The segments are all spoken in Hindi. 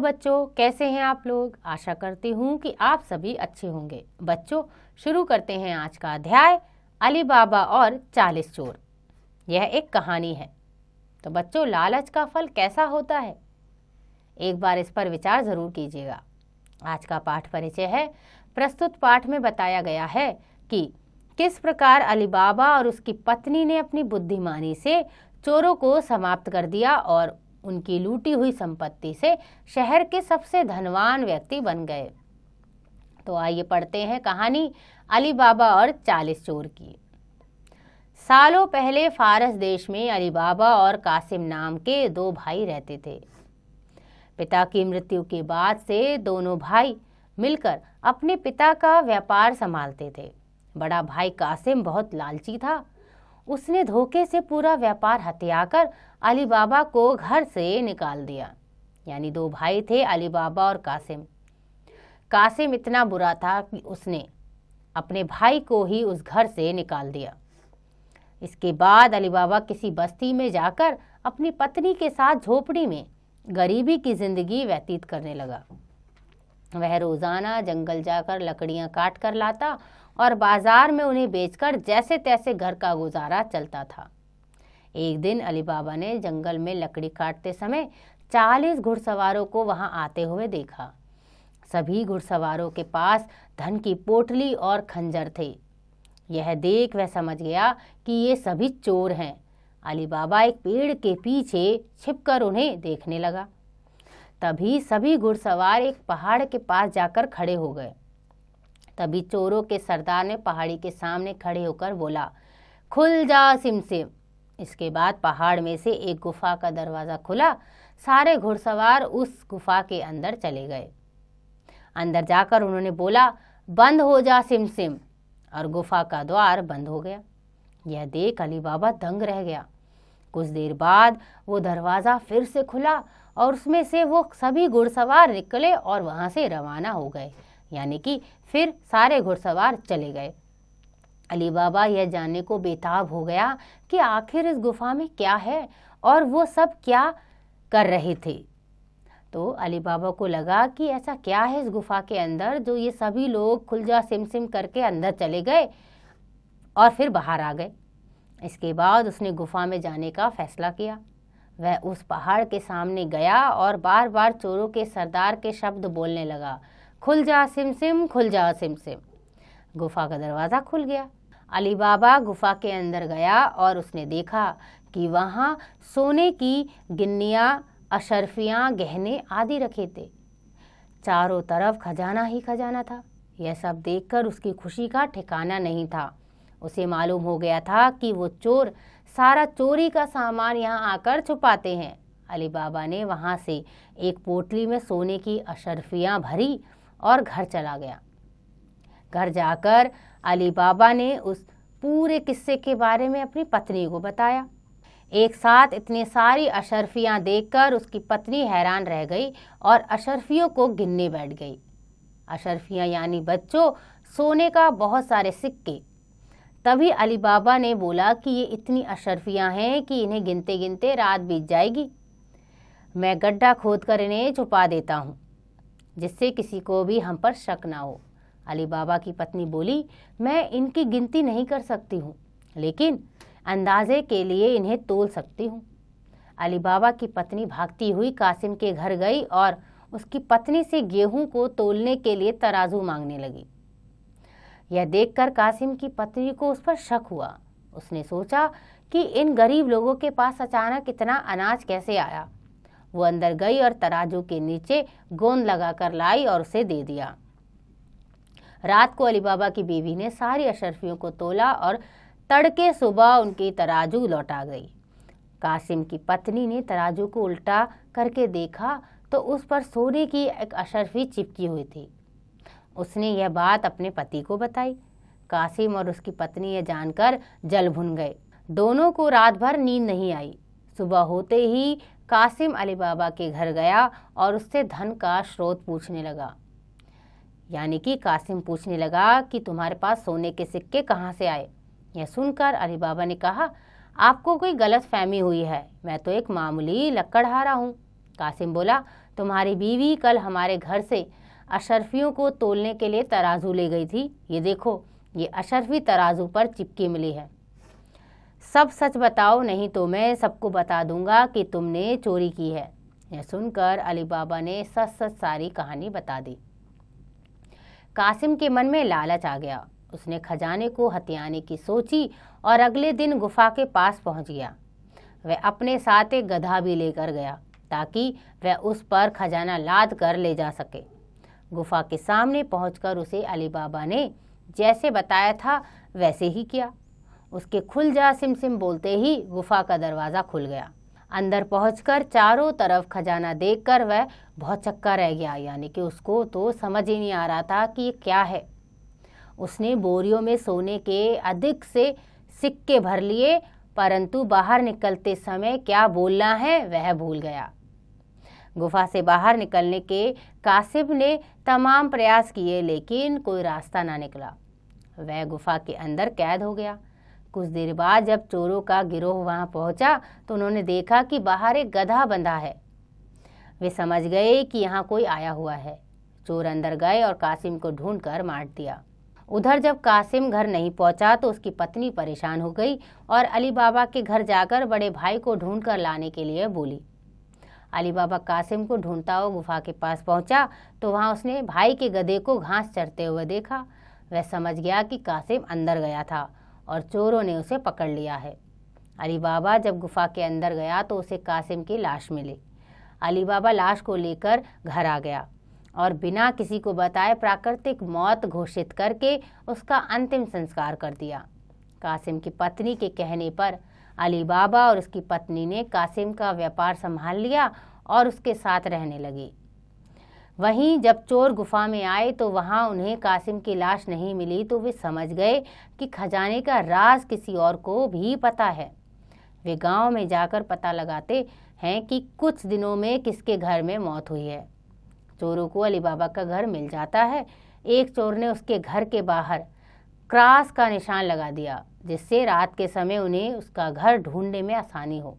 बच्चों, कैसे हैं आप लोग। आशा करती हूँ कि आप सभी अच्छे होंगे। बच्चों, शुरू करते हैं आज का अध्याय अली बाबा और 40 चोर। यह एक कहानी है। तो बच्चों, लालच का फल कैसा होता है, एक बार इस पर विचार जरूर कीजिएगा। आज का पाठ परिचय है। प्रस्तुत पाठ में बताया गया है कि किस प्रकार अली बाबा और उसकी पत्नी ने अपनी बुद्धिमानी से चोरों को समाप्त कर दिया और उनकी लूटी हुई संपत्ति से शहर के सबसे धनवान व्यक्ति बन गए। तो आइए पढ़ते हैं कहानी अली बाबा और 40 चोर की। सालों पहले फारस देश में अली बाबा और कासिम नाम के दो भाई रहते थे। पिता की मृत्यु के बाद से दोनों भाई मिलकर अपने पिता का व्यापार संभालते थे। बड़ा भाई कासिम बहुत लालची था। उसने धोखे से पूरा व्यापार हथियाकर अली बाबा को घर से निकाल दिया। यानी दो भाई थे, अली बाबा और कासिम। कासिम इतना बुरा था कि उसने अपने भाई को ही उस घर से निकाल दिया। इसके बाद अली बाबा किसी बस्ती में जाकर अपनी पत्नी के साथ झोपड़ी में गरीबी की जिंदगी व्यतीत करने लगा। वह रोजाना जंगल जाकर लकड़ियां काट कर लाता और बाजार में उन्हें बेचकर जैसे तैसे घर का गुजारा चलता था। एक दिन अली बाबा ने जंगल में लकड़ी काटते समय 40 घुड़सवारों को वहां आते हुए देखा। सभी घुड़सवारों के पास धन की पोटली और खंजर थे। यह देख वह समझ गया कि ये सभी चोर हैं। अली बाबा एक पेड़ के पीछे छिपकर उन्हें देखने लगा। तभी सभी घुड़सवार एक पहाड़ के पास जाकर खड़े हो गए। तभी चोरों के सरदार ने पहाड़ी के सामने खड़े होकर बोला, खुल जा सिमसिम। इसके बाद पहाड़ में से एक गुफा का दरवाजा खुला। सारे घुड़सवार उस गुफा के अंदर चले गए। अंदर जाकर उन्होंने बोला, बंद हो जा सिमसिम, और गुफा का द्वार बंद हो गया। यह देख अली बाबा दंग रह गया। कुछ देर बाद वो दरवाजा फिर से खुला और उसमें से वो सभी घुड़सवार निकले और वहां से रवाना हो गए। यानी कि फिर सारे घुड़सवार चले गए। अली बाबा यह जानने को बेताब हो गया कि आखिर इस गुफा में क्या है और वो सब क्या कर रहे थे। तो अली बाबा को लगा कि ऐसा क्या है इस गुफा के अंदर जो ये सभी लोग खुल जा सिमसिम करके अंदर चले गए और फिर बाहर आ गए। इसके बाद उसने गुफा में जाने का फैसला किया। वह उस पहाड़ के सामने गया और बार बार चोरों के सरदार के शब्द बोलने लगा, खुल जा सिमसिम, खुल जा सिमसिम। गुफा का दरवाज़ा खुल गया। अली बाबा गुफा के अंदर गया और उसने देखा कि वहाँ सोने की गिन्नियाँ, अशर्फियाँ, गहने आदि रखे थे। चारों तरफ खजाना ही खजाना था। यह सब देखकर उसकी खुशी का ठिकाना नहीं था। उसे मालूम हो गया था कि वो चोर सारा चोरी का सामान यहाँ आकर छुपाते हैं। अली बाबा ने वहाँ से एक पोटली में सोने की अशर्फियाँ भरी और घर चला गया। घर जाकर अली बाबा ने उस पूरे किस्से के बारे में अपनी पत्नी को बताया। एक साथ इतनी सारी अशर्फियाँ देखकर उसकी पत्नी हैरान रह गई और अशर्फियों को गिनने बैठ गई। अशर्फियाँ यानी बच्चों सोने का बहुत सारे सिक्के। तभी अली बाबा ने बोला कि ये इतनी अशर्फियाँ हैं कि इन्हें गिनते गिनते रात बीत जाएगी। मैं गड्ढा खोदकर इन्हें छुपा देता हूँ जिससे किसी को भी हम पर शक ना हो। अली बाबा की पत्नी बोली, मैं इनकी गिनती नहीं कर सकती हूँ, लेकिन अंदाजे के लिए इन्हें तोल सकती हूँ। अली बाबा की पत्नी भागती हुई कासिम के घर गई और उसकी पत्नी से गेहूं को तोलने के लिए तराजू मांगने लगी। यह देखकर कासिम की पत्नी को उस पर शक हुआ। उसने सोचा कि इन गरीब लोगों के पास अचानक इतना अनाज कैसे आया। वो अंदर गई और तराजू के नीचे गोंद लगाकर लाई और उसे दे दिया। रात को अली बाबा की बीवी ने सारी अशर्फियों को तोला और तड़के सुबह उनकी तराजू लौटा गई। कासिम की पत्नी ने तराजू को उल्टा करके देखा तो उस पर सोने की एक अशर्फी चिपकी हुई थी। उसने यह बात अपने पति को बताई। कासिम और उसकी पत्नी यह जानकर जल भुन गए। दोनों को रात भर नींद नहीं आई। सुबह होते ही कासिम अली बाबा के घर गया और उससे धन का स्रोत पूछने लगा। यानी कि कासिम पूछने लगा कि तुम्हारे पास सोने के सिक्के कहाँ से आए। यह सुनकर अली बाबा ने कहा, आपको कोई गलत फहमी हुई है, मैं तो एक मामूली लकड़हारा हूँ। कासिम बोला, तुम्हारी बीवी कल हमारे घर से अशर्फियों को तोलने के लिए तराजू ले गई थी। ये देखो, ये अशर्फी तराजू पर चिपकी मिली है। सब सच बताओ, नहीं तो मैं सबको बता दूंगा कि तुमने चोरी की है। यह सुनकर अली बाबा ने सच सच सारी कहानी बता दी। कासिम के मन में लालच आ गया। उसने खजाने को हथियाने की सोची और अगले दिन गुफा के पास पहुंच गया। वह अपने साथ एक गधा भी लेकर गया ताकि वह उस पर खजाना लाद कर ले जा सके। गुफा के सामने पहुंचकर उसे अली बाबा ने जैसे बताया था वैसे ही किया। उसके खुल जा सिम बोलते ही गुफा का दरवाज़ा खुल गया। अंदर पहुंचकर चारों तरफ खजाना देखकर वह बहुत चक्का रह गया, यानी कि उसको तो समझ ही नहीं आ रहा था कि ये क्या है। उसने बोरियों में सोने के अधिक से सिक्के भर लिए, परंतु बाहर निकलते समय क्या बोलना है वह भूल गया। गुफा से बाहर निकलने के कासिम ने तमाम प्रयास किए, लेकिन कोई रास्ता ना निकला। वह गुफा के अंदर कैद हो गया। कुछ देर बाद जब चोरों का गिरोह वहां पहुंचा तो उन्होंने देखा कि बाहर एक गधा बंधा है। वे समझ गए कि यहाँ कोई आया हुआ है। चोर अंदर गए और कासिम को ढूंढकर मार दिया। उधर जब कासिम घर नहीं पहुंचा तो उसकी पत्नी परेशान हो गई और अली बाबा के घर जाकर बड़े भाई को ढूंढकर लाने के लिए बोली। अली बाबा कासिम को ढूंढता हुआ गुफा के पास पहुंचा तो वहां उसने भाई के गधे को घास चरते हुए देखा। वह समझ गया कि कासिम अंदर गया था और चोरों ने उसे पकड़ लिया है। अली बाबा जब गुफा के अंदर गया तो उसे कासिम की लाश मिली। अली बाबा लाश को लेकर घर आ गया और बिना किसी को बताए प्राकृतिक मौत घोषित करके उसका अंतिम संस्कार कर दिया। कासिम की पत्नी के कहने पर अली बाबा और उसकी पत्नी ने कासिम का व्यापार संभाल लिया और उसके साथ रहने लगी। वहीं जब चोर गुफा में आए तो वहां उन्हें कासिम की लाश नहीं मिली तो वे समझ गए कि खजाने का राज किसी और को भी पता है। वे गांव में जाकर पता लगाते हैं कि कुछ दिनों में किसके घर में मौत हुई है। चोरों को अली बाबा का घर मिल जाता है। एक चोर ने उसके घर के बाहर क्रॉस का निशान लगा दिया, जिससे रात के समय उन्हें उसका घर ढूंढने में आसानी हो।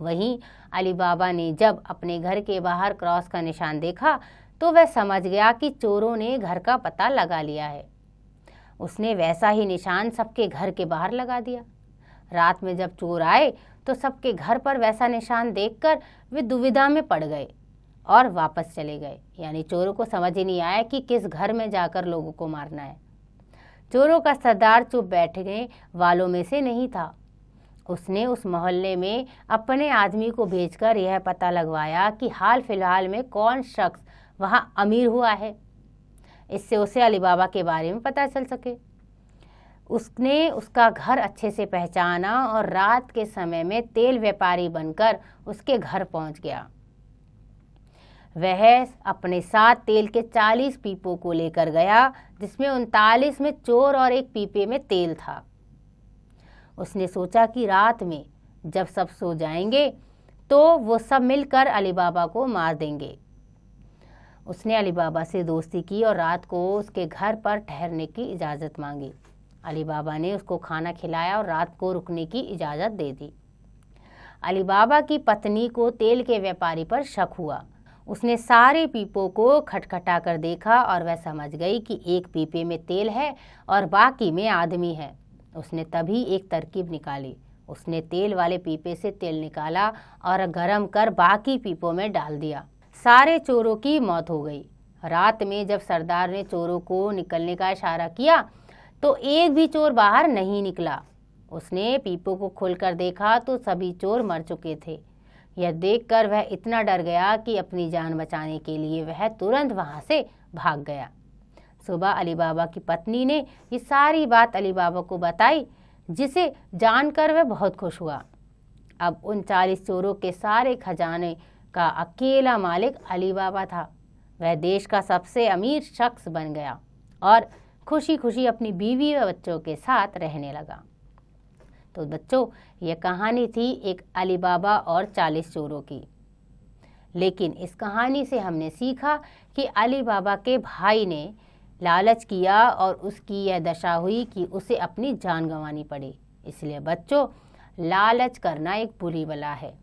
वहीं अली बाबा ने जब अपने घर के बाहर क्रॉस का निशान देखा तो वह समझ गया कि चोरों ने घर का पता लगा लिया है। उसने वैसा ही निशान सबके घर के बाहर लगा दिया। रात में जब चोर आए तो सबके घर पर वैसा निशान देखकर वे दुविधा में पड़ गए और वापस चले गए। यानी चोरों को समझ ही नहीं आया कि किस घर में जाकर लोगों को मारना है। चोरों का सरदार चुप बैठने वालों में से नहीं था। उसने उस मोहल्ले में अपने आदमी को भेजकर यह पता लगवाया कि हाल फिलहाल में कौन शख्स वहां अमीर हुआ है, इससे उसे अली बाबा के बारे में पता चल सके। उसने उसका घर अच्छे से पहचाना और रात के समय में तेल व्यापारी बनकर उसके घर पहुंच गया। वह अपने साथ तेल के 40 पीपों को लेकर गया, जिसमें 39 में चोर और एक पीपे में तेल था। उसने सोचा कि रात में जब सब सो जाएंगे तो वो सब मिलकर अली बाबा को मार देंगे। उसने अली बाबा से दोस्ती की और रात को उसके घर पर ठहरने की इजाज़त मांगी। अली बाबा ने उसको खाना खिलाया और रात को रुकने की इजाज़त दे दी। अली बाबा की पत्नी को तेल के व्यापारी पर शक हुआ। उसने सारे पीपों को खटखटा कर देखा और वह समझ गई कि एक पीपे में तेल है और बाकी में आदमी है। उसने तभी एक तरकीब निकाली। उसने तेल वाले पीपे से तेल निकाला और गरम कर बाकी पीपों में डाल दिया। सारे चोरों की मौत हो गई। रात में जब सरदार ने चोरों को निकलने का इशारा किया तो एक भी चोर बाहर नहीं निकला। उसने पीपों को खोलकर देखा तो सभी चोर मर चुके थे। यह देखकर वह इतना डर गया कि अपनी जान बचाने के लिए वह तुरंत वहां से भाग गया। सुबह अली बाबा की पत्नी ने ये सारी बात अली बाबा को बताई, जिसे जानकर वह बहुत खुश हुआ। अब उन 40 चोरों के सारे खजाने का अकेला मालिक अली बाबा था। वह देश का सबसे अमीर शख्स बन गया और खुशी खुशी अपनी बीवी व बच्चों के साथ रहने लगा। तो बच्चों, यह कहानी थी एक अली बाबा और 40 चोरों की। लेकिन इस कहानी से हमने सीखा कि अली बाबा के भाई ने लालच किया और उसकी यह दशा हुई कि उसे अपनी जान गंवानी पड़ी। इसलिए बच्चों, लालच करना एक बुरी बला है।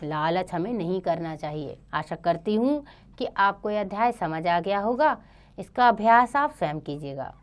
लालच हमें नहीं करना चाहिए। आशा करती हूँ कि आपको यह अध्याय समझ आ गया होगा। इसका अभ्यास आप स्वयं कीजिएगा।